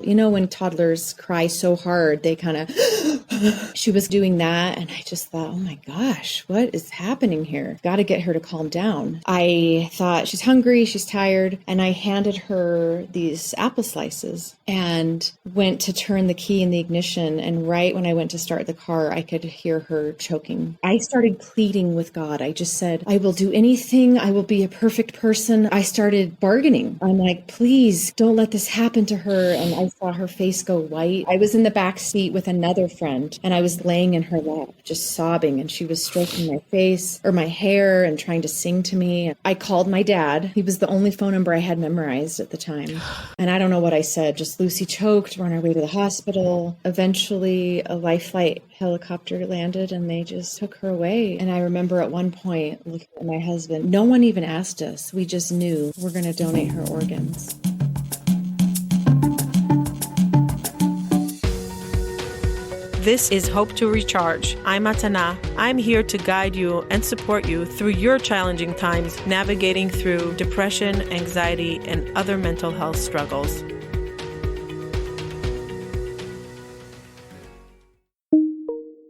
You know, when toddlers cry so hard, they kind of, she was doing that. And I just thought, oh my gosh, what is happening here? Got to get her to calm down. I thought she's hungry, she's tired. And I handed her these apple slices and went to turn the key in the ignition. And right when I went to start the car, I could hear her choking. I started pleading with God. I just said, I will do anything. I will be a perfect person. I started bargaining. I'm like, please don't let this happen to her. And I saw her face go white. I was in the back seat with another friend and I was laying in her lap, just sobbing. And she was stroking my face or my hair and trying to sing to me. I called my dad. He was the only phone number I had memorized at the time. And I don't know what I said, just Lucy choked, we're on our way to the hospital. Eventually a life flight helicopter landed and they just took her away. And I remember at one point looking at my husband, no one even asked us. We just knew we're going to donate her organs. This is Hope to Recharge. I'm Atana. I'm here to guide you and support you through your challenging times, navigating through depression, anxiety, and other mental health struggles.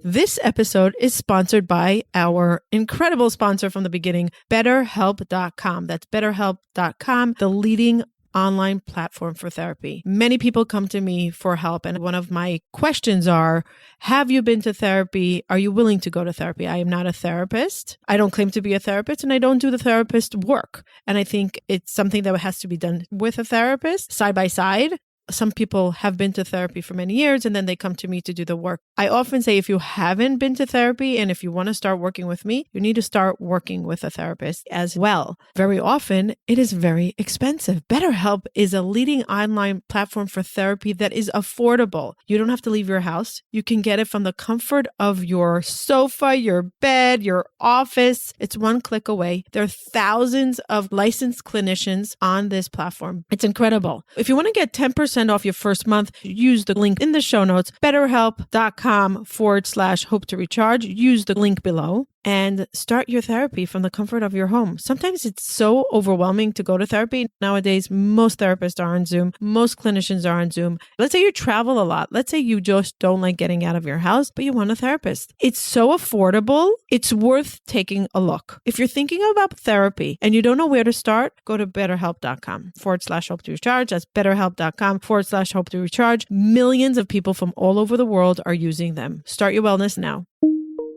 This episode is sponsored by our incredible sponsor from the beginning, BetterHelp.com. That's BetterHelp.com, the leading online platform for therapy. Many people come to me for help. And one of my questions are, have you been to therapy? Are you willing to go to therapy? I am not a therapist. I don't claim to be a therapist and I don't do the therapist work. And I think it's something that has to be done with a therapist side by side. Some people have been to therapy for many years and then they come to me to do the work. I often say if you haven't been to therapy and if you want to start working with me, you need to start working with a therapist as well. Very often, it is very expensive. BetterHelp is a leading online platform for therapy that is affordable. You don't have to leave your house. You can get it from the comfort of your sofa, your bed, your office. It's one click away. There are thousands of licensed clinicians on this platform. It's incredible. If you want to get 10% off your first month, use the link in the show notes, betterhelp.com/hope to recharge. Use the link below and start your therapy from the comfort of your home. Sometimes it's so overwhelming to go to therapy. Nowadays, most therapists are on Zoom. Most clinicians are on Zoom. Let's say you travel a lot. Let's say you just don't like getting out of your house, but you want a therapist. It's so affordable. It's worth taking a look. If you're thinking about therapy and you don't know where to start, go to betterhelp.com/hope to recharge. That's betterhelp.com/hope to recharge. Millions of people from all over the world are using them. Start your wellness now.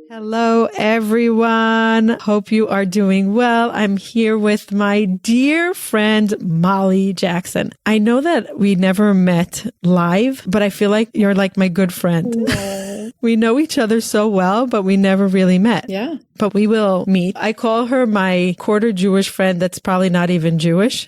Hello, everyone. Hope you are doing well. I'm here with my dear friend, Molly Jackson. I know that we never met live, but I feel like you're like my good friend. Yeah. We know each other so well, but we never really met. Yeah. But we will meet. I call her my quarter Jewish friend that's probably not even Jewish.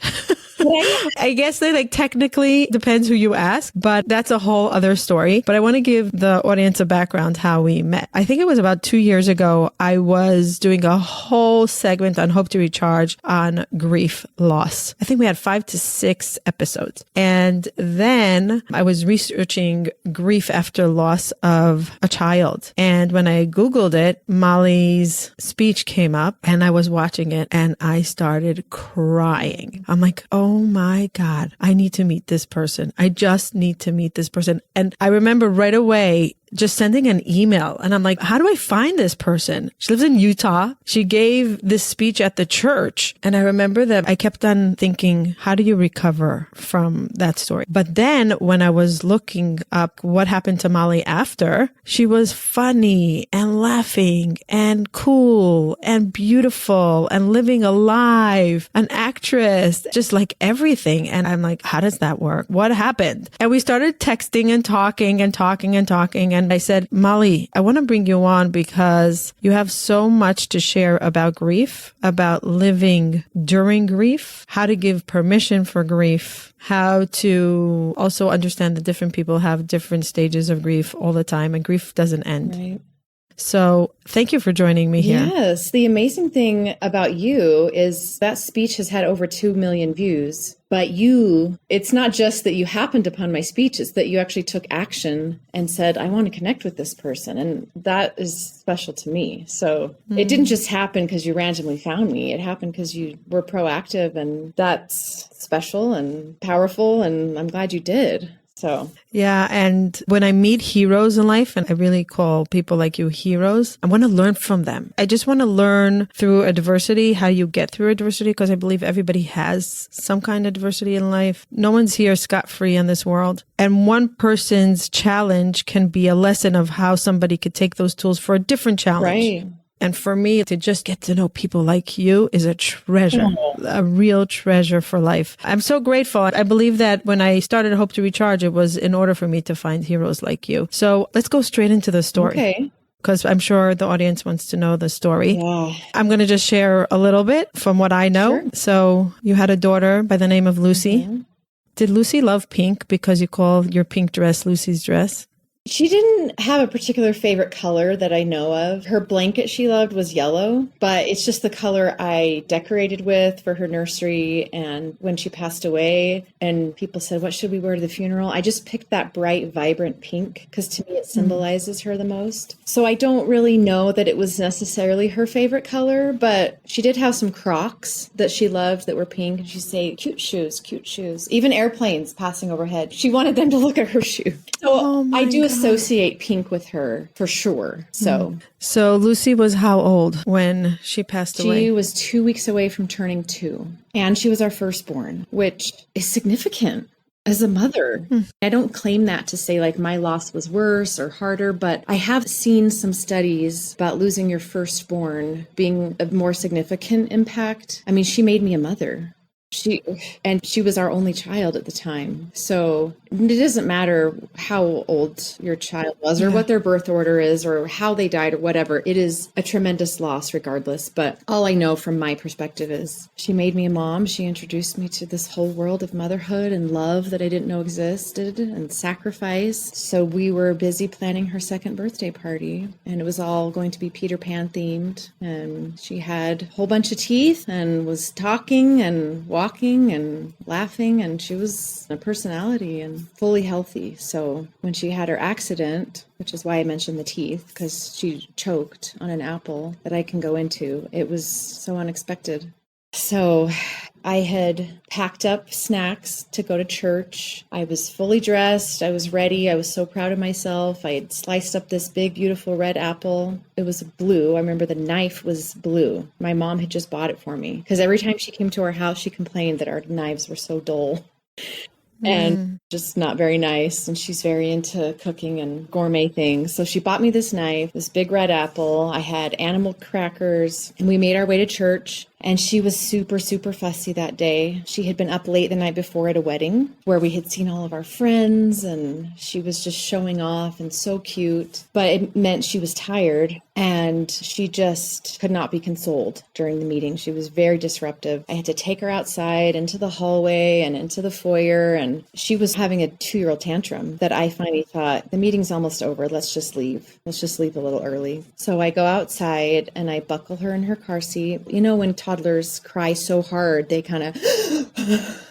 I guess that like technically depends who you ask, but that's a whole other story. But I want to give the audience a background how we met. I think it was about 2 years ago. I was doing a whole segment on Hope to Recharge on grief loss. I think we had 5 to 6 episodes. And then I was researching grief after loss of a child. And when I Googled it, Molly's speech came up and I was watching it and I started crying. I'm like, oh my God, I need to meet this person. I just need to meet this person. And I remember right away just sending an email and I'm like, how do I find this person? She lives in Utah. She gave this speech at the church. And I remember that I kept on thinking, how do you recover from that story? But then when I was looking up what happened to Molly after, she was funny and laughing and cool and beautiful and living a life, an actress, just like everything. And I'm like, how does that work? What happened? And we started texting and talking and talking and talking. And I said, Molly, I want to bring you on because you have so much to share about grief, about living during grief, how to give permission for grief, how to also understand that different people have different stages of grief all the time and grief doesn't end. Right. So thank you for joining me here. Yes. The amazing thing about you is that speech has had over 2 million views. But it's not just that you happened upon my speech, it's that you actually took action and said, I want to connect with this person. And that is special to me. So It didn't just happen because you randomly found me. It happened because you were proactive, and that's special and powerful. And I'm glad you did. So Yeah. And when I meet heroes in life, and I really call people like you heroes, I want to learn from them. I just want to learn through adversity, how you get through adversity, because I believe everybody has some kind of adversity in life. No one's here scot-free in this world. And one person's challenge can be a lesson of how somebody could take those tools for a different challenge. right. And for me to just get to know people like you is a treasure, a real treasure for life. I'm so grateful. I believe that when I started Hope to Recharge, it was in order for me to find heroes like you. So let's go straight into the story. Okay. Because I'm sure the audience wants to know the story. Yeah. I'm going to just share a little bit from what I know. Sure. So you had a daughter by the name of Lucy. Did Lucy love pink because you call your pink dress Lucy's dress? She didn't have a particular favorite color that I know of. Her blanket she loved was yellow, but it's just the color I decorated with for her nursery. And when she passed away and people said, what should we wear to the funeral? I just picked that bright, vibrant pink because to me it symbolizes her the most. So I don't really know that it was necessarily her favorite color, but she did have some Crocs that she loved that were pink. And she'd say, cute shoes, cute shoes. Even airplanes passing overhead. She wanted them to look at her shoe. So I do associate pink with her for sure. So Lucy was how old when she passed away? She was 2 weeks away from turning 2. And she was our firstborn, which is significant as a mother. I don't claim that to say like my loss was worse or harder, but I have seen some studies about losing your firstborn being a more significant impact. I mean, she made me a mother. She was our only child at the time. So it doesn't matter how old your child was or what their birth order is or how they died or whatever. It is a tremendous loss regardless. But all I know from my perspective is she made me a mom. She introduced me to this whole world of motherhood and love that I didn't know existed and sacrifice. So we were busy planning her second birthday party and it was all going to be Peter Pan themed. And she had a whole bunch of teeth and was talking and walking and laughing, and she was a personality and fully healthy. So when she had her accident, which is why I mentioned the teeth, because she choked on an apple that I can go into, it was so unexpected. So I had packed up snacks to go to church. I was fully dressed. I was ready. I was so proud of myself. I had sliced up this big, beautiful red apple. It was blue. I remember the knife was blue. My mom had just bought it for me because every time she came to our house, she complained that our knives were so dull and just not very nice. And she's very into cooking and gourmet things. So she bought me this knife, this big red apple. I had animal crackers, and we made our way to church. And she was super, super fussy that day. She had been up late the night before at a wedding where we had seen all of our friends, and she was just showing off and so cute. But it meant she was tired and she just could not be consoled during the meeting. She was very disruptive. I had to take her outside into the hallway and into the foyer, and she was having a 2-year-old tantrum that I finally thought, the meeting's almost over. Let's just leave. Let's just leave a little early. So I go outside and I buckle her in her car seat. You know, when toddlers cry so hard, they kind of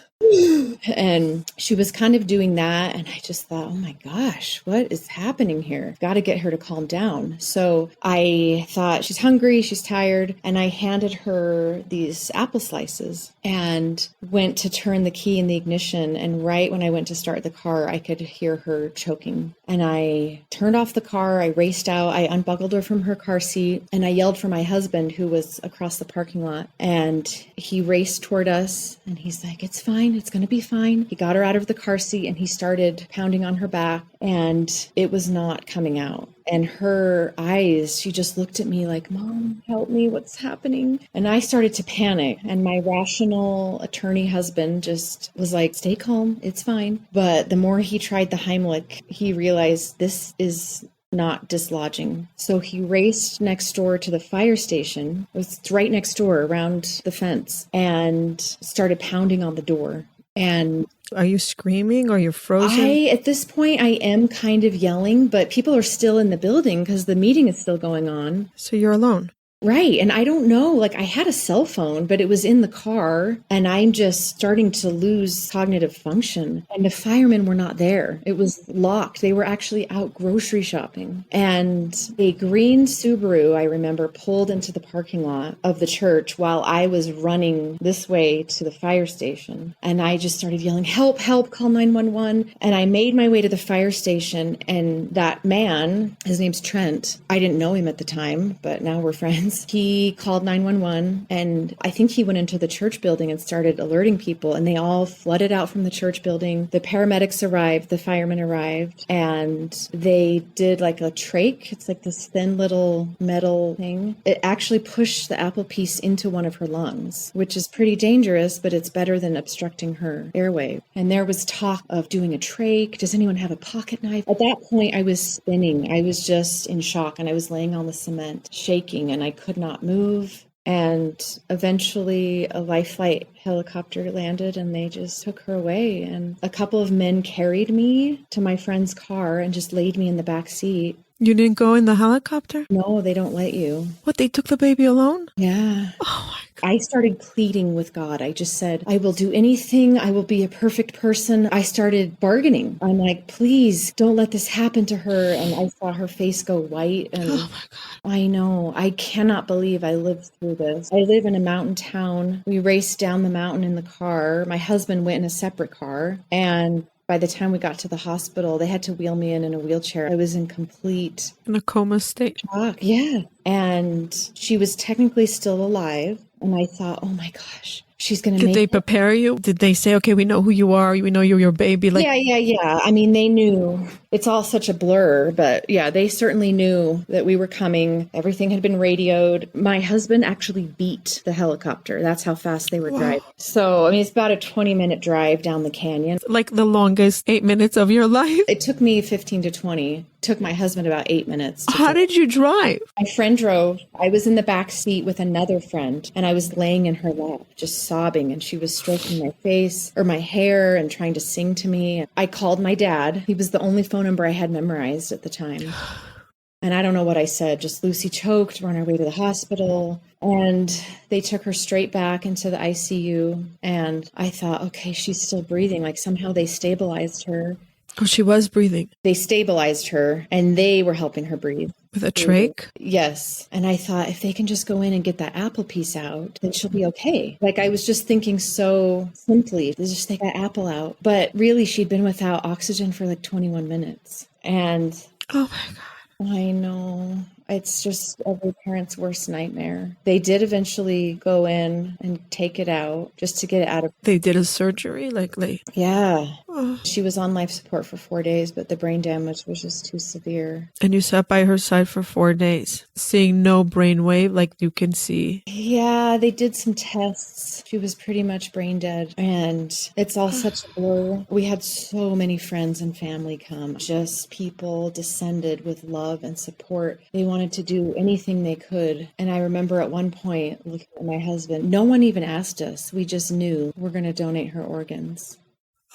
and she was kind of doing that. And I just thought, oh my gosh, what is happening here? Got to get her to calm down. So I thought she's hungry, she's tired. And I handed her these apple slices and went to turn the key in the ignition. And right when I went to start the car, I could hear her choking. And I turned off the car. I raced out. I unbuckled her from her car seat and I yelled for my husband, who was across the parking lot. And he raced toward us and he's like, it's fine. It's going to be fine. He got her out of the car seat and he started pounding on her back and it was not coming out. And her eyes, she just looked at me like, Mom, help me. What's happening? And I started to panic. And my rational attorney husband just was like, stay calm. It's fine. But the more he tried the Heimlich, he realized this is not dislodging. So he raced next door to the fire station. It was right next door around the fence and started pounding on the door. And are you screaming or you're frozen? At this point, I am kind of yelling, but people are still in the building because the meeting is still going on. So you're alone? Right. And I don't know, like I had a cell phone, but it was in the car and I'm just starting to lose cognitive function. And the firemen were not there. It was locked. They were actually out grocery shopping. And a green Subaru, I remember, pulled into the parking lot of the church while I was running this way to the fire station. And I just started yelling, help, help, call 911. And I made my way to the fire station. And that man, his name's Trent, I didn't know him at the time, but now we're friends. He called 911 and I think he went into the church building and started alerting people and they all flooded out from the church building. The paramedics arrived, the firemen arrived, and they did like a trach. It's like this thin little metal thing. It actually pushed the apple piece into one of her lungs, which is pretty dangerous, but it's better than obstructing her airway. And there was talk of doing a trach. Does anyone have a pocket knife? At that point, I was spinning. I was just in shock and I was laying on the cement, shaking, and I could not move. And eventually a life flight helicopter landed and they just took her away. And a couple of men carried me to my friend's car and just laid me in the back seat. You didn't go in the helicopter? No, they don't let you. What, they took the baby alone? Yeah. Oh my God. I started pleading with God. I just said, I will do anything. I will be a perfect person. I started bargaining. I'm like, please don't let this happen to her. And I saw her face go white. And Oh my God. I know, I cannot believe I lived through this. I live in a mountain town. We raced down the mountain in the car. My husband went in a separate car. And by the time we got to the hospital, they had to wheel me in a wheelchair. I was in complete In a coma state. shock. Yeah. And she was technically still alive. And I thought, oh my gosh, she's going to Did make they it. prepare you? Did they say, okay, we know who you are. We know you're your baby? Like, Yeah. I mean, they knew. It's all such a blur, but yeah, they certainly knew that we were coming. Everything had been radioed. My husband actually beat the helicopter. That's how fast they were driving. So, I mean, it's about a 20-minute drive down the canyon. like the longest 8 minutes of your life. It took me 15 to 20. Took my husband about 8 minutes. How did you drive? My friend drove. I was in the back seat with another friend and I was laying in her lap, just sobbing. And she was stroking my face or my hair and trying to sing to me. I called my dad. He was the only phone number I had memorized at the time. And I don't know what I said, just Lucy choked, we're on our way to the hospital. And they took her straight back into the ICU. And I thought, okay, she's still breathing. Like somehow they stabilized her. Oh, she was breathing. They stabilized her and they were helping her breathe. With a trach? Yes. And I thought if they can just go in and get that apple piece out, then she'll be okay. Like I was just thinking so simply, just take that apple out. But really, she'd been without oxygen for like 21 minutes. And Oh my God. I know. It's just every parent's worst nightmare. They did eventually go in and take it out just to get it out of. They did a surgery? Like they. Yeah. Oh. She was on life support for 4 days, but the brain damage was just too severe. And you sat by her side for 4 days, seeing no brainwave like you can see. Yeah, they did some tests. She was pretty much brain dead. And it's all such a blur. We had so many friends and family come. Just people descended with love and support. They wanted to do anything they could. And I remember at one point looking at my husband, no one even asked us. We just knew we're going to donate her organs.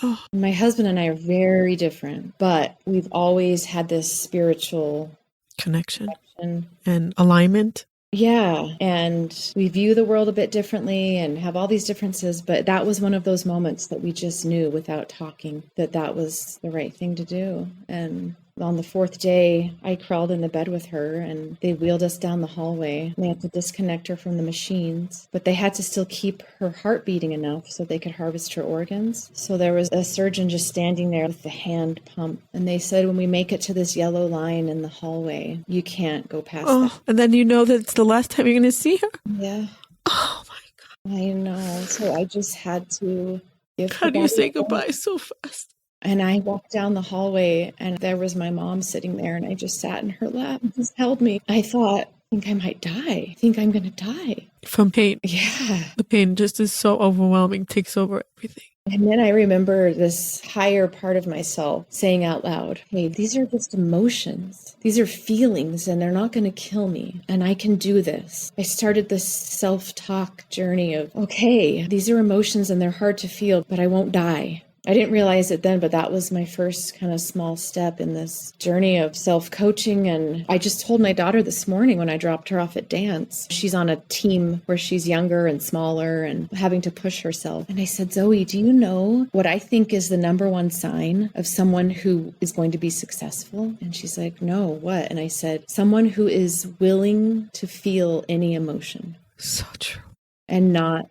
Oh. My husband and I are very different, but we've always had this spiritual Connection connection. and alignment. Yeah. And we view the world a bit differently and have all these differences. But that was one of those moments that we just knew without talking that that was the right thing to do. And on the fourth day, I crawled in the bed with her and they wheeled us down the hallway. They had to disconnect her from the machines, but they had to still keep her heart beating enough so they could harvest her organs. So there was a surgeon just standing there with the hand pump. And they said, when we make it to this yellow line in the hallway, you can't go past that. And then you know that it's the last time you're going to see her? Yeah. Oh my God. I know. So I just had to give How her do you body say a hug. goodbye so fast? And I walked down the hallway and there was my mom sitting there and I just sat in her lap and just held me. I thought, I think I might die. I think I'm going to die. From pain. Yeah. The pain just is so overwhelming, takes over everything. And then I remember this higher part of myself saying out loud, hey, these are just emotions. These are feelings and they're not going to kill me. And I can do this. I started this self-talk journey of, okay, these are emotions and they're hard to feel, but I won't die. I didn't realize it then, but that was my first kind of small step in this journey of self-coaching. And I just told my daughter this morning when I dropped her off at dance, she's on a team where she's younger and smaller and having to push herself. And I said, Zoe, do you know what I think is the number one sign of someone who is going to be successful? And she's like, no, what? And I said, someone who is willing to feel any emotion. So true. And not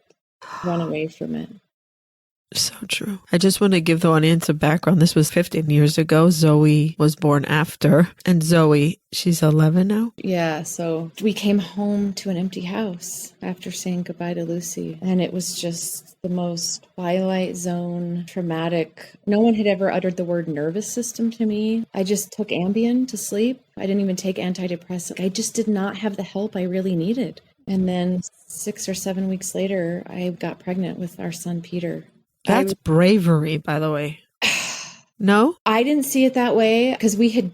run away from it. So true. I just want to give the audience a background. This was 15 years ago. Zoe was born after. And Zoe, she's 11 now? Yeah, so we came home to an empty house after saying goodbye to Lucy. And it was just the most Twilight Zone, traumatic. No one had ever uttered the word nervous system to me. I just took Ambien to sleep. I didn't even take antidepressant. I just did not have the help I really needed. And then 6 or 7 weeks later, I got pregnant with our son, Peter. That's bravery, by the way. No? I didn't see it that way because we had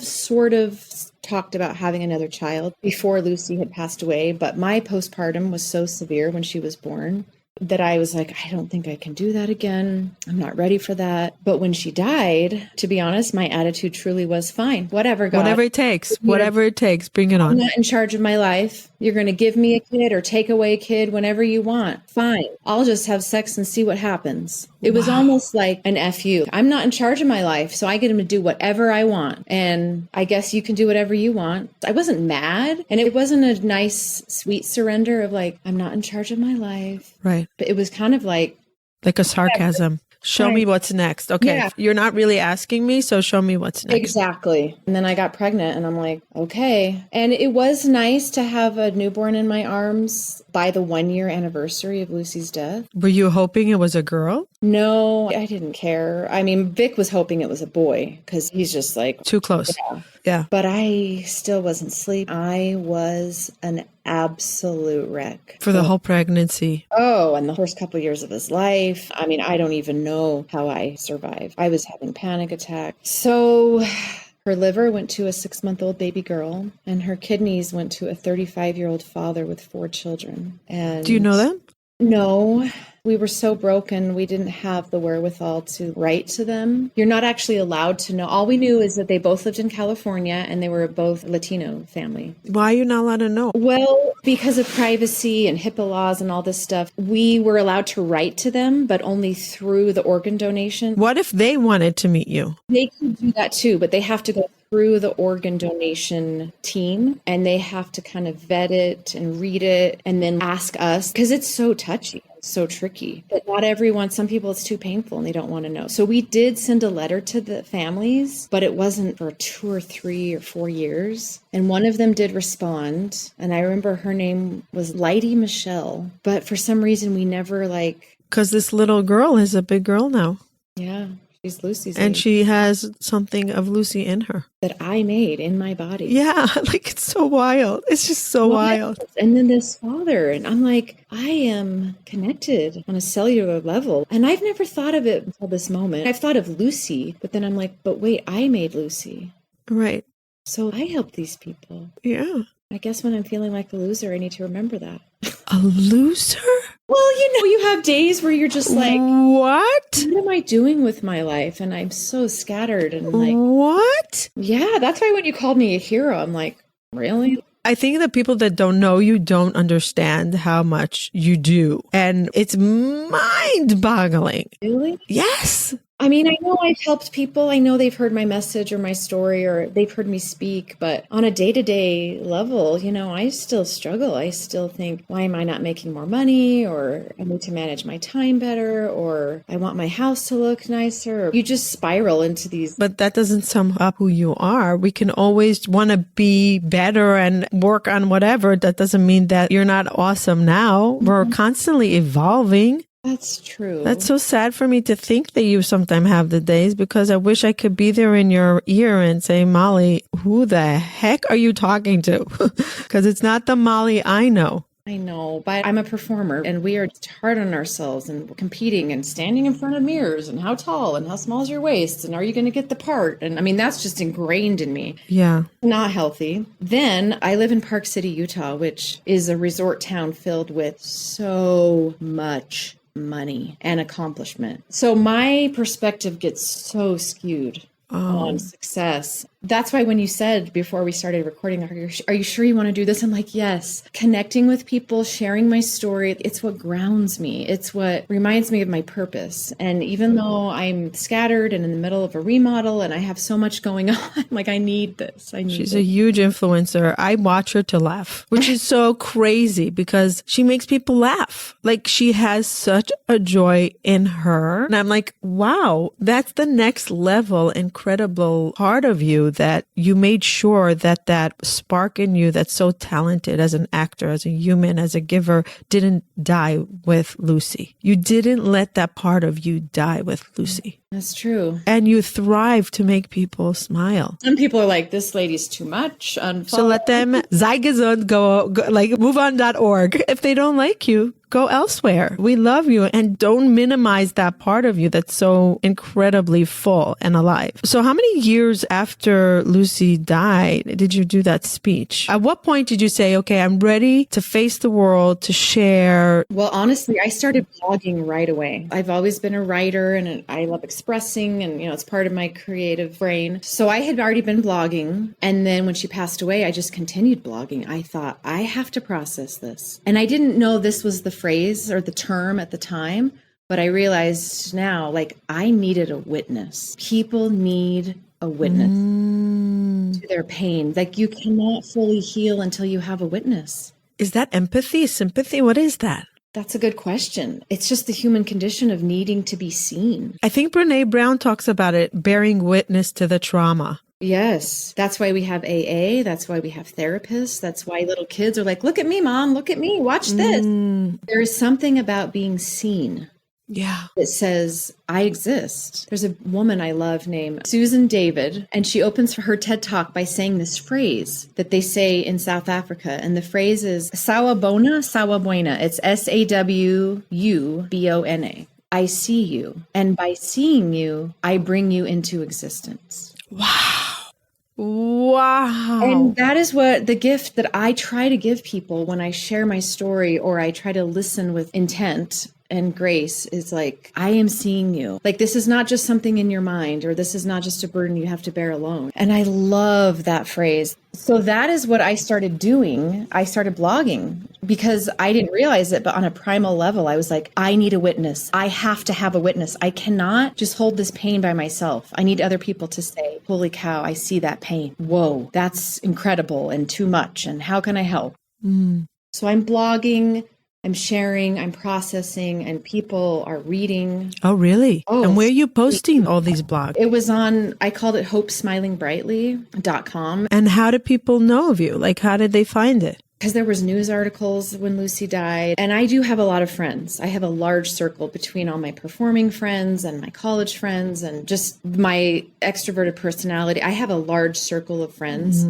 sort of talked about having another child before Lucy had passed away. But my postpartum was so severe when she was born that I was like, I don't think I can do that again. I'm not ready for that. But when she died, to be honest, my attitude truly was fine. Whatever, God. Whatever it takes. Whatever it takes. Bring it on. I'm not in charge of my life. You're going to give me a kid or take away a kid whenever you want. Fine. I'll just have sex and see what happens. It was almost like an FU. I'm not in charge of my life, so I get him to do whatever I want. And I guess you can do whatever you want. I wasn't mad. And it wasn't a nice, sweet surrender of like, I'm not in charge of my life. Right. But it was kind of like a sarcasm. Show me what's next. Okay. Yeah. You're not really asking me, so show me what's next. Exactly. And then I got pregnant and I'm like, okay. And it was nice to have a newborn in my arms by the 1-year anniversary of Lucy's death. Were you hoping it was a girl? No, I didn't care. I mean, Vic was hoping it was a boy because he's just like... Too close. Yeah. But I still wasn't asleep. I was an absolute wreck. For the whole pregnancy. Oh, and the first couple of years of his life. I mean, I don't even know how I survived. I was having panic attacks. So her liver went to a 6-month-old baby girl, and her kidneys went to a 35-year-old father with 4 children. And do you know them? No. We were so broken, we didn't have the wherewithal to write to them. You're not actually allowed to know. All we knew is that they both lived in California and they were both Latino family. Why are you not allowed to know? Well, because of privacy and HIPAA laws and all this stuff, we were allowed to write to them, but only through the organ donation. What if they wanted to meet you? They can do that too, but they have to go through the organ donation team and they have to kind of vet it and read it and then ask us because it's so touchy. So tricky. But not everyone, some people it's too painful and they don't want to know. So we did send a letter to the families, but it wasn't for 2 or 3 or 4 years. And one of them did respond. And I remember her name was Lighty Michelle. But for some reason we never because this little girl is a big girl now. Yeah. She's Lucy's and age. She has something of Lucy in her. That I made in my body. Yeah, it's so wild. It's just so wild. And then this father, and I'm like, I am connected on a cellular level. And I've never thought of it until this moment. I've thought of Lucy, but then I'm like, but wait, I made Lucy. Right. So I helped these people. Yeah. I guess when I'm feeling like a loser, I need to remember that. A loser? Well, you have days where you're just like, what am I doing with my life? And I'm so scattered and like, what? Yeah, that's why when you called me a hero, I'm like, really? I think the people that don't know you don't understand how much you do. And it's mind-boggling. Really? Yes. I mean, I know I've helped people. I know they've heard my message or my story or they've heard me speak. But on a day-to-day level, I still struggle. I still think, why am I not making more money? Or I need to manage my time better. Or I want my house to look nicer. You just spiral into these. But that doesn't sum up who you are. We can always want to be better and work on whatever. That doesn't mean that you're not awesome now. Mm-hmm. We're constantly evolving. That's true. That's so sad for me to think that you sometimes have the days because I wish I could be there in your ear and say, Molly, who the heck are you talking to? Because it's not the Molly I know. I know, but I'm a performer and we are hard on ourselves and competing and standing in front of mirrors and how tall and how small is your waist and are you going to get the part? And I mean, that's just ingrained in me. Yeah. Not healthy. Then I live in Park City, Utah, which is a resort town filled with so much money and accomplishment. So my perspective gets so skewed on success. That's why when you said before we started recording, are you sure you want to do this? I'm like, yes. Connecting with people, sharing my story, it's what grounds me. It's what reminds me of my purpose. And even though I'm scattered and in the middle of a remodel and I have so much going on, like, I need this. She's a huge influencer. I watch her to laugh, which is so crazy because she makes people laugh. Like, she has such a joy in her. And I'm like, wow, that's the next level, incredible part of you, that you made sure that that spark in you that's so talented as an actor, as a human, as a giver, didn't die with Lucy. You didn't let that part of you die with Lucy. That's true. And you thrive to make people smile. Some people are like, this lady's too much. So let them go like moveon.org. If they don't like you, go elsewhere. We love you, and don't minimize that part of you that's so incredibly full and alive. So how many years after Lucy died did you do that speech? At what point did you say, okay, I'm ready to face the world, to share? Well, honestly, I started blogging right away. I've always been a writer and I love expressing, and, it's part of my creative brain. So I had already been blogging. And then when she passed away, I just continued blogging. I thought, I have to process this. And I didn't know this was the phrase or the term at the time, but I realized now, like, I needed a witness. People need a witness to their pain. Like, you cannot fully heal until you have a witness. Is that empathy, sympathy? What is that? That's a good question. It's just the human condition of needing to be seen. I think Brene Brown talks about it, bearing witness to the trauma. Yes. That's why we have AA. That's why we have therapists. That's why little kids are like, look at me, mom, look at me, watch this. There is something about being seen. Yeah. It says, I exist. There's a woman I love named Susan David, and she opens her TED Talk by saying this phrase that they say in South Africa. And the phrase is, Sawubona, Sawubona. It's SAWUBONA. I see you. And by seeing you, I bring you into existence. Wow. And that is what the gift that I try to give people when I share my story, or I try to listen with intent and grace, is like, I am seeing you. Like, this is not just something in your mind, or this is not just a burden you have to bear alone. And I love that phrase. So that is what I started doing. I started blogging because I didn't realize it, but on a primal level, I was like, I need a witness. I have to have a witness. I cannot just hold this pain by myself. I need other people to say, holy cow, I see that pain. Whoa, that's incredible and too much. And how can I help? So I'm blogging, I'm sharing, I'm processing, and people are reading. Oh, really? Oh, and where are you posting all these blogs? It was on, I called it hopesmilingbrightly.com. And how did people know of you? Like, how did they find it? Because there was news articles when Lucy died. And I do have a lot of friends. I have a large circle between all my performing friends and my college friends and just my extroverted personality. I have a large circle of friends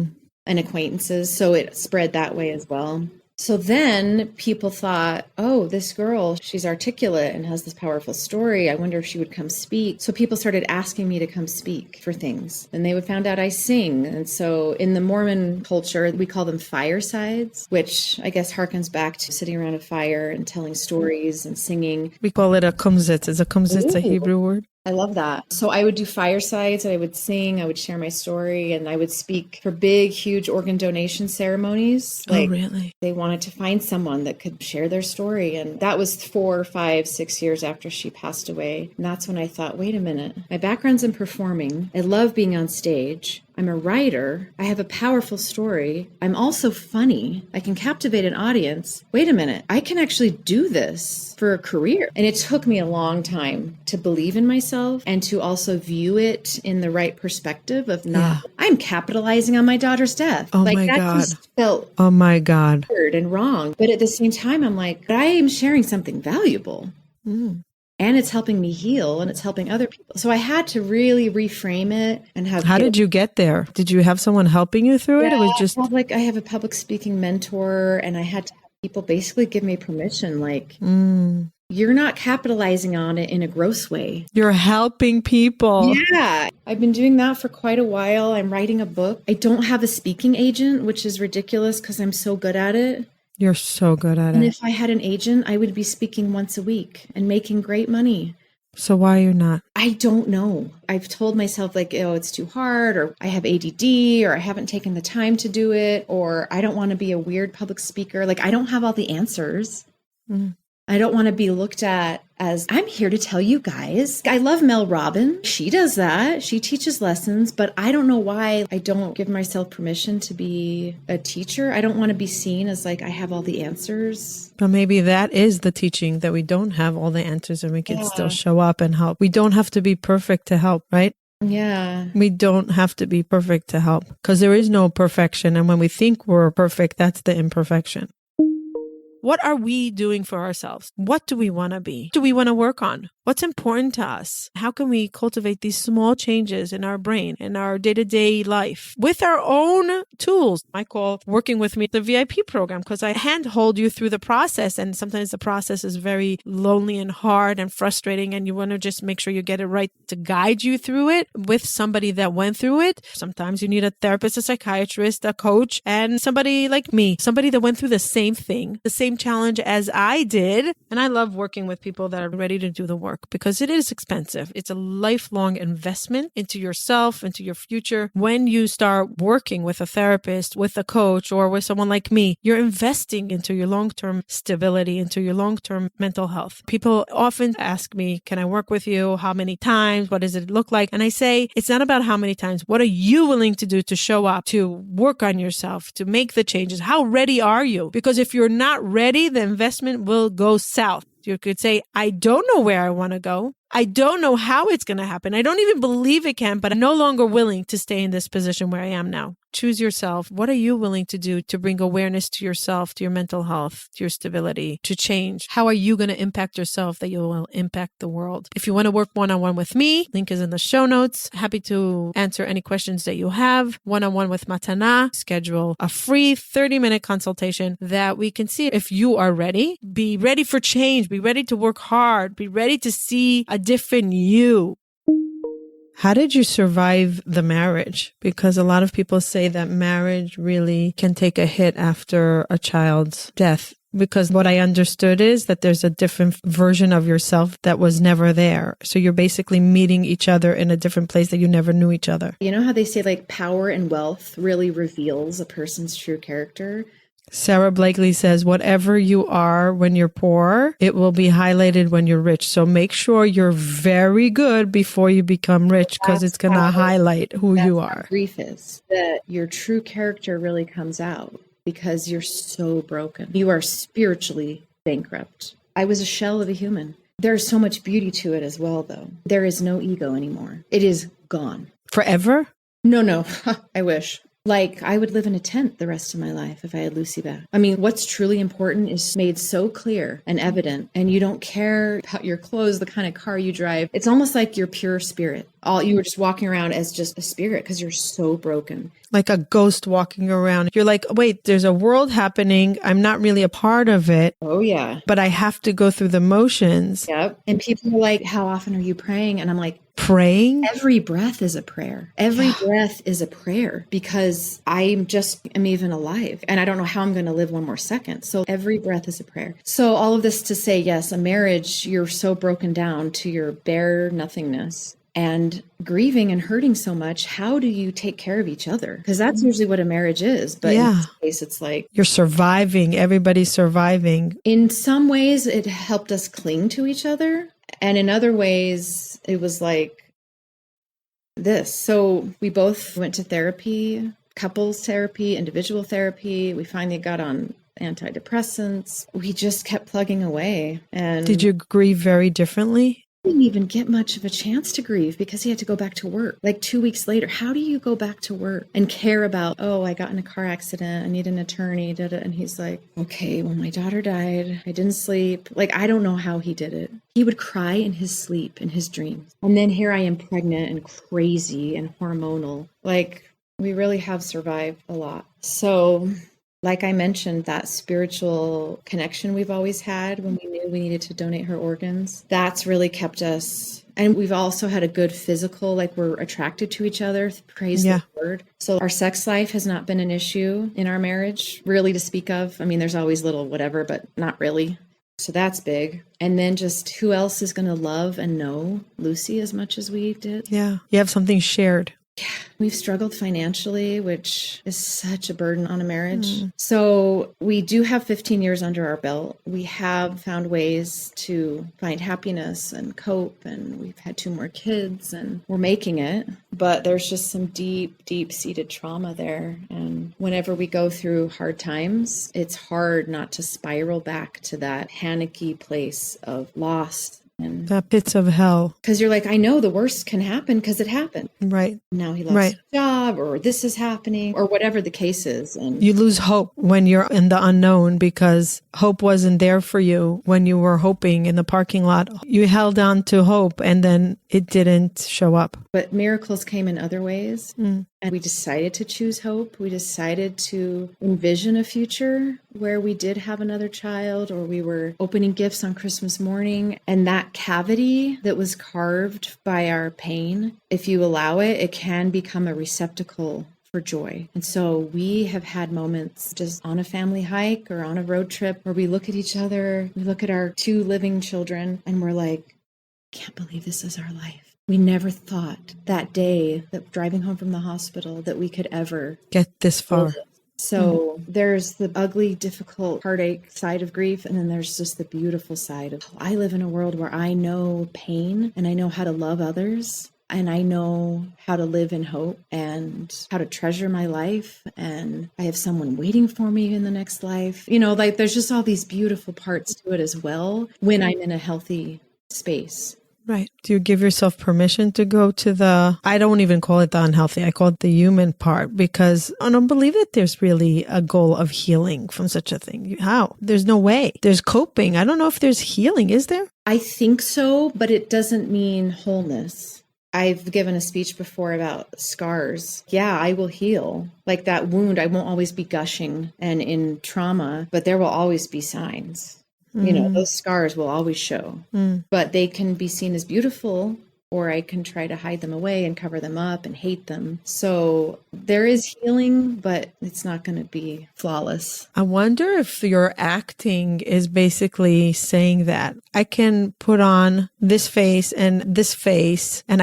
and acquaintances. So it spread that way as well. So then people thought, oh, this girl, she's articulate and has this powerful story. I wonder if she would come speak. So people started asking me to come speak for things. And they would found out I sing. And so in the Mormon culture, we call them firesides, which I guess harkens back to sitting around a fire and telling stories and singing. We call it a kumzitz. Is a kumzitz a Hebrew word? I love that. So I would do firesides, and I would sing, I would share my story, and I would speak for big, huge organ donation ceremonies. Oh, really? They wanted to find someone that could share their story. And that was 4, 5, 6 years after she passed away. And that's when I thought, wait a minute, my background's in performing. I love being on stage. I'm a writer. I have a powerful story. I'm also funny. I can captivate an audience. Wait a minute, I can actually do this for a career. And it took me a long time to believe in myself and to also view it in the right perspective of not, I'm capitalizing on my daughter's death. Oh like my that God. Just felt weird and wrong. But at the same time, I'm like, but I am sharing something valuable. And it's helping me heal, and it's helping other people. So I had to really reframe it and have. How did you get there? Did you have someone helping you through it? It was just I have a public speaking mentor, and I had to have people basically give me permission. Like, you're not capitalizing on it in a gross way. You're helping people. Yeah. I've been doing that for quite a while. I'm writing a book. I don't have a speaking agent, which is ridiculous because I'm so good at it. You're so good at And it. if I had an agent, I would be speaking once a week and making great money. So why are you not? I don't know. I've told myself like, oh, it's too hard, or I have ADD, or I haven't taken the time to do it, or I don't want to be a weird public speaker. Like, I don't have all the answers. Mm. I don't want to be looked at as, I'm here to tell you guys. I love Mel Robbins. She does that. She teaches lessons, but I don't know why I don't give myself permission to be a teacher. I don't want to be seen as like I have all the answers. But maybe that is the teaching, that we don't have all the answers and we can still show up and help. We don't have to be perfect to help, right? Yeah. We don't have to be perfect to help, because there is no perfection. And when we think we're perfect, that's the imperfection. What are we doing for ourselves? What do we want to be? What do we want to work on? What's important to us? How can we cultivate these small changes in our brain, in our day-to-day life with our own tools? I call working with me the VIP program, because I handhold you through the process. And sometimes the process is very lonely and hard and frustrating. And you want to just make sure you get it right to guide you through it with somebody that went through it. Sometimes you need a therapist, a psychiatrist, a coach, and somebody like me, somebody that went through the same thing, the same challenge as I did. And I love working with people that are ready to do the work, because it is expensive. It's a lifelong investment into yourself, into your future. When you start working with a therapist, with a coach, or with someone like me, you're investing into your long-term stability, into your long-term mental health. People often ask me, can I work with you? How many times? What does it look like? And I say, it's not about how many times. What are you willing to do to show up, to work on yourself, to make the changes? How ready are you? Because if you're not ready, the investment will go south. You could say, I don't know where I want to go. I don't know how it's going to happen. I don't even believe it can, but I'm no longer willing to stay in this position where I am now. Choose yourself. What are you willing to do to bring awareness to yourself, to your mental health, to your stability, to change? How are you going to impact yourself that you will impact the world? If you want to work one-on-one with me, link is in the show notes. Happy to answer any questions that you have. One-on-one with Matana. Schedule a free 30-minute consultation that we can see if you are ready. Be ready for change. Be ready to work hard. Be ready to see a different you. How did you survive the marriage? Because a lot of people say that marriage really can take a hit after a child's death. Because what I understood is that there's a different version of yourself that was never there. So you're basically meeting each other in a different place that you never knew each other. You know how they say like power and wealth really reveals a person's true character? Sarah Blakely says, whatever you are when you're poor, it will be highlighted when you're rich. So make sure you're very good before you become rich, because it's going to highlight who you are. Grief is that your true character really comes out because you're so broken. You are spiritually bankrupt. I was a shell of a human. There's so much beauty to it as well, though. There is no ego anymore. It is gone. Forever? No. I wish. Like, I would live in a tent the rest of my life if I had Lucy back. I mean, what's truly important is made so clear and evident, and you don't care about your clothes, the kind of car you drive. It's almost like you're pure spirit. You were just walking around as just a spirit because you're so broken. Like a ghost walking around. You're like, wait, there's a world happening. I'm not really a part of it. Oh, yeah. But I have to go through the motions. Yep. And people are like, how often are you praying? And I'm like, praying? Every breath is a prayer. Every breath is a prayer, because I just am even alive and I don't know how I'm going to live one more second. So every breath is a prayer. So all of this to say, yes, a marriage, you're so broken down to your bare nothingness and grieving and hurting so much. How do you take care of each other? Because that's usually what a marriage is. But in this case, it's like you're surviving. Everybody's surviving. In some ways, it helped us cling to each other. And in other ways, it was like this. So we both went to therapy, couples therapy, individual therapy. We finally got on antidepressants. We just kept plugging away. And did you grieve very differently? Didn't even get much of a chance to grieve because he had to go back to work. Like 2 weeks later, how do you go back to work and care about, oh, I got in a car accident, I need an attorney, and he's like, okay, well, my daughter died, I didn't sleep. Like, I don't know how he did it. He would cry in his sleep, in his dreams. And then here I am pregnant and crazy and hormonal. Like, we really have survived a lot. So Like I mentioned, that spiritual connection we've always had when we knew we needed to donate her organs, that's really kept us. And we've also had a good physical, like we're attracted to each other, praise the Lord. So our sex life has not been an issue in our marriage, really to speak of. I mean, there's always little whatever, but not really. So that's big. And then just who else is going to love and know Lucy as much as we did? Yeah. You have something shared. Yeah, we've struggled financially, which is such a burden on a marriage. So we do have 15 years under our belt. We have found ways to find happiness and cope, and we've had 2 more kids and we're making it. But there's just some deep, deep-seated trauma there. And whenever we go through hard times, it's hard not to spiral back to that panicky place of loss. And the pits of hell. Because you're like, I know the worst can happen because it happened. Right. Now he lost his job, or this is happening, or whatever the case is. And you lose hope when you're in the unknown because hope wasn't there for you when you were hoping in the parking lot. You held on to hope and then it didn't show up. But miracles came in other ways. And we decided to choose hope. We decided to envision a future where we did have another child, or we were opening gifts on Christmas morning. And that cavity that was carved by our pain, if you allow it, it can become a receptacle for joy. And so we have had moments just on a family hike or on a road trip where we look at each other, we look at our 2 living children, and we're like, I can't believe this is our life. We never thought that day, that driving home from the hospital, that we could ever get this far. So there's the ugly, difficult, heartache side of grief. And then there's just the beautiful side of, I live in a world where I know pain and I know how to love others. And I know how to live in hope and how to treasure my life. And I have someone waiting for me in the next life. You know, like there's just all these beautiful parts to it as well when I'm in a healthy space. Right. Do you give yourself permission to go to the, I don't even call it the unhealthy, I call it the human part, because I don't believe that there's really a goal of healing from such a thing. How? There's no way. There's coping. I don't know if there's healing. Is there? I think so, but it doesn't mean wholeness. I've given a speech before about scars. Yeah, I will heal. Like that wound, I won't always be gushing and in trauma, but there will always be signs. You know, those scars will always show, but they can be seen as beautiful, or I can try to hide them away and cover them up and hate them. So there is healing, but it's not going to be flawless. I wonder if your acting is basically saying that I can put on this face and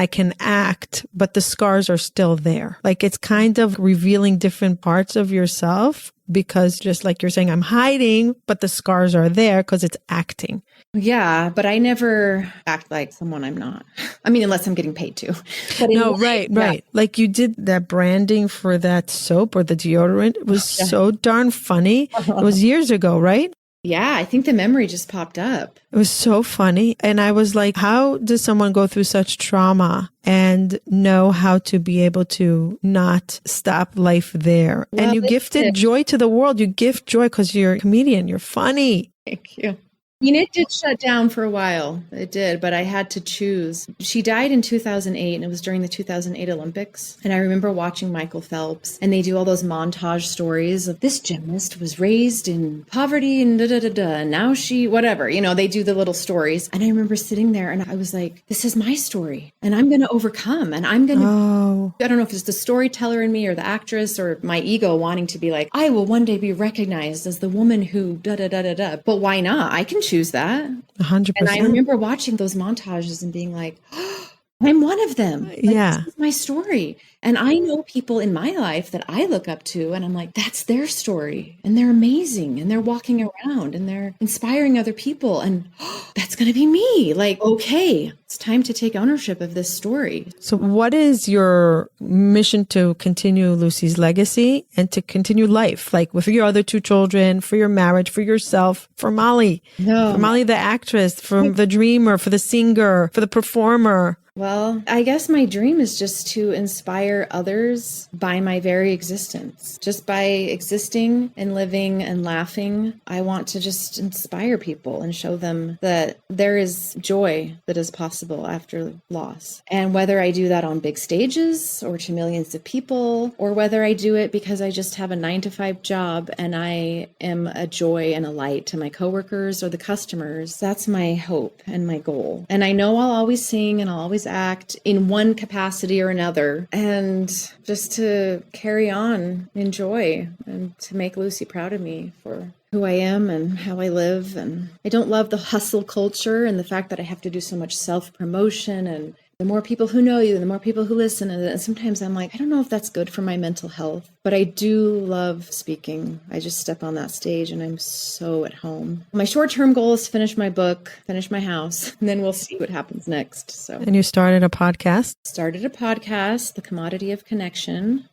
I can act, but the scars are still there. Like it's kind of revealing different parts of yourself. Because just like you're saying, I'm hiding, but the scars are there because it's acting. Yeah, but I never act like someone I'm not. I mean, unless I'm getting paid to. But no, right. Like you did that branding for that soap or the deodorant. It was so darn funny. It was years ago, right? Yeah, I think the memory just popped up. It was so funny. And I was like, how does someone go through such trauma and know how to be able to not stop life there? Well, and you gifted joy to the world. You gift joy because you're a comedian. You're funny. Thank you. I mean, it did shut down for a while. It did, but I had to choose. She died in 2008, and it was during the 2008 Olympics. And I remember watching Michael Phelps, and they do all those montage stories of this gymnast was raised in poverty and and now she, whatever, you know, they do the little stories. And I remember sitting there and I was like, this is my story, and I'm going to overcome, and I'm going to, I don't know if it's the storyteller in me or the actress or my ego wanting to be like, I will one day be recognized as the woman who but why not? I can choose that. 100%. And I remember watching those montages and being like, oh, I'm one of them. Like, this is my story. And I know people in my life that I look up to, and I'm like, that's their story. And they're amazing. And they're walking around and they're inspiring other people. And that's going to be me. Like, okay, it's time to take ownership of this story. So what is your mission to continue Lucy's legacy and to continue life? Like with your other 2 children, for your marriage, for yourself, for Molly, for Molly, the actress, for the dreamer, for the singer, for the performer. Well, I guess my dream is just to inspire others by my very existence. Just by existing and living and laughing, I want to just inspire people and show them that there is joy that is possible after loss. And whether I do that on big stages or to millions of people, or whether I do it because I just have a 9-to-5 job and I am a joy and a light to my coworkers or the customers, that's my hope and my goal. And I know I'll always sing and I'll always act in one capacity or another, and just to carry on in joy and to make Lucy proud of me for who I am and how I live. And I don't love the hustle culture and the fact that I have to do so much self-promotion, and the more people who know you, the more people who listen. And sometimes I'm like, I don't know if that's good for my mental health, but I do love speaking. I just step on that stage and I'm so at home. My short-term goal is to finish my book, finish my house, and then we'll see what happens next. So, And you started a podcast? Started a podcast, The Commodity of Connection.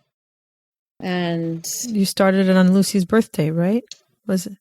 And You started it on Lucy's birthday, right? Was it?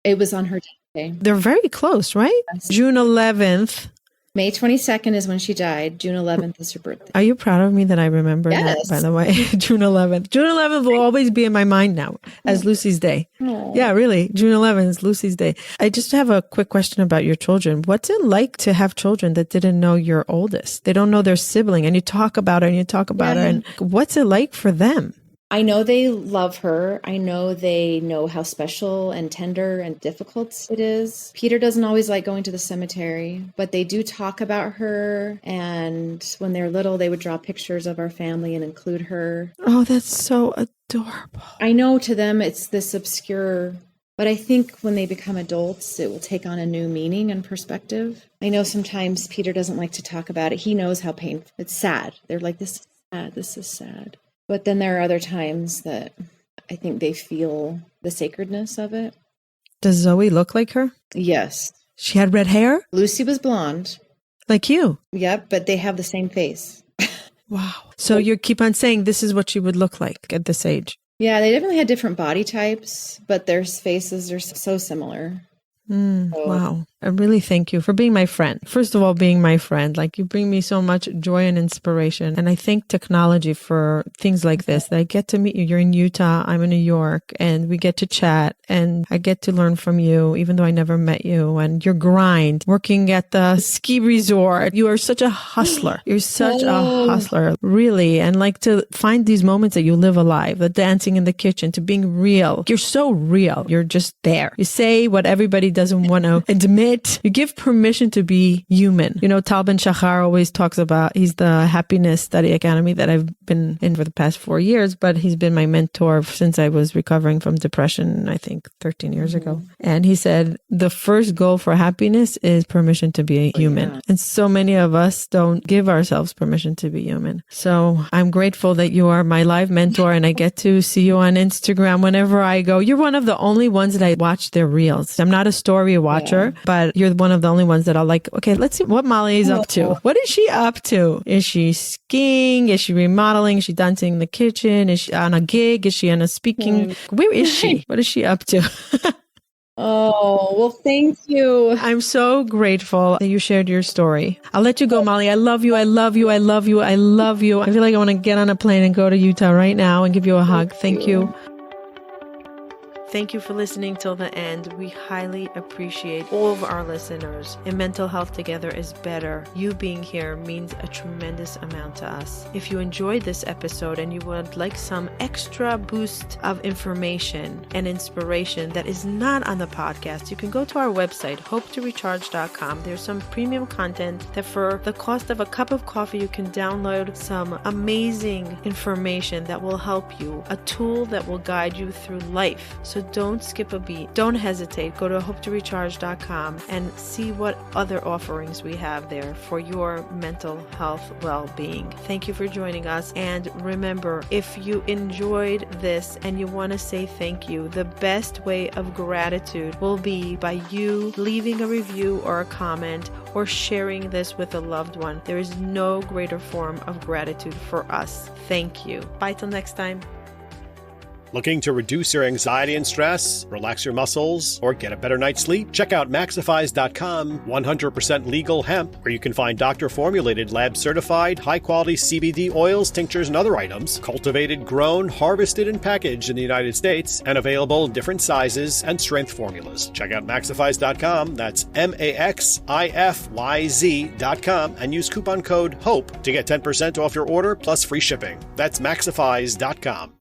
It was on her birthday. They're very close, right? Yes. June 11th. May 22nd is when she died. June 11th is her birthday. Are you proud of me that I remember that, by the way? June 11th. June 11th will always be in my mind now as Lucy's Day. Aww. Yeah, really. June 11th is Lucy's Day. I just have a quick question about your children. What's it like to have children that didn't know your oldest? They don't know their sibling, and you talk about her and you talk about her. And what's it like for them? I know they love her. I know they know how special and tender and difficult it is. Peter doesn't always like going to the cemetery, but they do talk about her. And when they're little, they would draw pictures of our family and include her. Oh, that's so adorable. I know to them it's this obscure, but I think when they become adults, it will take on a new meaning and perspective. I know sometimes Peter doesn't like to talk about it. He knows how painful. It's sad. They're like, this is sad. This is sad. But then there are other times that I think they feel the sacredness of it. Does Zoe look like her? Yes. She had red hair? Lucy was blonde. Like you? Yep, but they have the same face. Wow. So you keep on saying this is what she would look like at this age. Yeah, they definitely had different body types, but their faces are so similar. Wow. I really thank you for being my friend. First of all, being my friend. Like, you bring me so much joy and inspiration. And I thank technology for things like this, that I get to meet you. You're in Utah, I'm in New York, and we get to chat, and I get to learn from you, even though I never met you, and your grind, working at the ski resort. You are such a hustler. You're such a hustler, really. And like, to find these moments that you live alive, the dancing in the kitchen, to being real. You're so real. You're just there. You say what everybody doesn't want to admit. You give permission to be human. You know, Tal Ben Shachar always talks about, he's the Happiness Study Academy that I've been in for the past 4 years, but he's been my mentor since I was recovering from depression, I think 13 years ago. And he said, the first goal for happiness is permission to be human. Yeah. And so many of us don't give ourselves permission to be human. So I'm grateful that you are my live mentor, and I get to see you on Instagram whenever I go. You're one of the only ones that I watch their reels. I'm not a story watcher, but you're one of the only ones that I'll like, okay, let's see what Molly is up to. What is she up to? Is she skiing? Is she remodeling? Is she dancing in the kitchen? Is she on a gig? Is she on a speaking? Where is she? What is she up to? Oh, well, thank you. I'm so grateful that you shared your story. I'll let you go, Molly. I love you. I love you. I love you. I love you. I feel like I want to get on a plane and go to Utah right now and give you a hug. Thank you. Thank you for listening till the end. We highly appreciate all of our listeners. And Mental Health Together is better. You being here means a tremendous amount to us. If you enjoyed this episode and you would like some extra boost of information and inspiration that is not on the podcast, you can go to our website, hopetorecharge.com. There's some premium content that for the cost of a cup of coffee, you can download some amazing information that will help you, a tool that will guide you through life. So don't skip a beat. Don't hesitate. Go to hopetorecharge.com and see what other offerings we have there for your mental health well-being. Thank you for joining us. And remember, if you enjoyed this and you want to say thank you, the best way of gratitude will be by you leaving a review or a comment or sharing this with a loved one. There is no greater form of gratitude for us. Thank you. Bye till next time. Looking to reduce your anxiety and stress, relax your muscles, or get a better night's sleep? Check out Maxifies.com, 100% legal hemp, where you can find doctor-formulated, lab-certified, high-quality CBD oils, tinctures, and other items, cultivated, grown, harvested, and packaged in the United States, and available in different sizes and strength formulas. Check out Maxifies.com, that's Maxifyz.com, and use coupon code HOPE to get 10% off your order plus free shipping. That's Maxifies.com.